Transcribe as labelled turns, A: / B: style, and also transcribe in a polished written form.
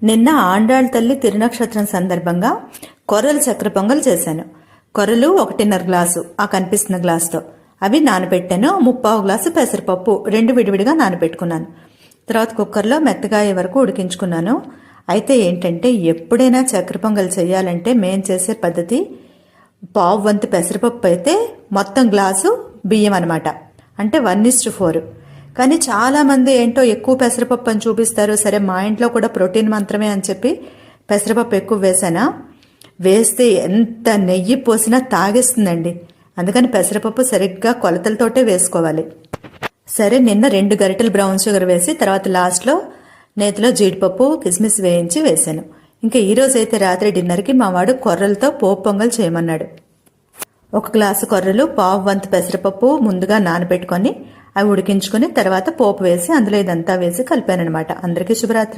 A: నిన్న ఆండాళ్ళ తల్లి తిరునక్షత్రం సందర్భంగా కొర్రలు చక్కెర పొంగల్ చేశాను. కొర్రలు 1.5 గ్లాసు ఆ కనిపిస్తున్న గ్లాసుతో అవి నానబెట్టాను. 3/4 గ్లాసు పెసరపప్పు 2 విడివిడిగా నానబెట్టుకున్నాను. తర్వాత కుక్కర్లో మెత్తగా అయ్యే వరకు ఉడికించుకున్నాను. అయితే ఏంటంటే ఎప్పుడైనా చక్కెర పొంగల్ చేయాలంటే మేము చేసే పద్ధతి 1/4 వంతు పెసరపప్పు అయితే మొత్తం గ్లాసు బియ్యం అనమాట. అంటే 1:4. కానీ చాలామంది ఏంటో ఎక్కువ పెసరపప్పు అని చూపిస్తారు. సరే, మా ఇంట్లో కూడా ప్రోటీన్ మంత్రమే అని చెప్పి పెసరపప్పు ఎక్కువ వేసానా, వేస్తే ఎంత నెయ్యి పోసినా తాగేస్తుందండి. అందుకని పెసరపప్పు సరిగ్గా కొలతలతోటే వేసుకోవాలి. సరే, నిన్న 2 గరిటెలు బ్రౌన్ షుగర్ వేసి తర్వాత లాస్ట్లో నేతిలో జీడిపప్పు కిస్మిస్ వేయించి వేశాను. ఇంకా ఈరోజు అయితే రాత్రి డిన్నర్కి మా వాడు కొర్రలతో పోపు పొంగల్ చేయమన్నాడు. 1 గ్లాసు కొర్రలు 1/4 వంతు పెసరపప్పు ముందుగా నానబెట్టుకొని అవి ఉడికించుకొని తర్వాత పోపు వేసి అందులో ఇదంతా వేసి కలిపానమాట. అందరికీ శుభరాత్రి.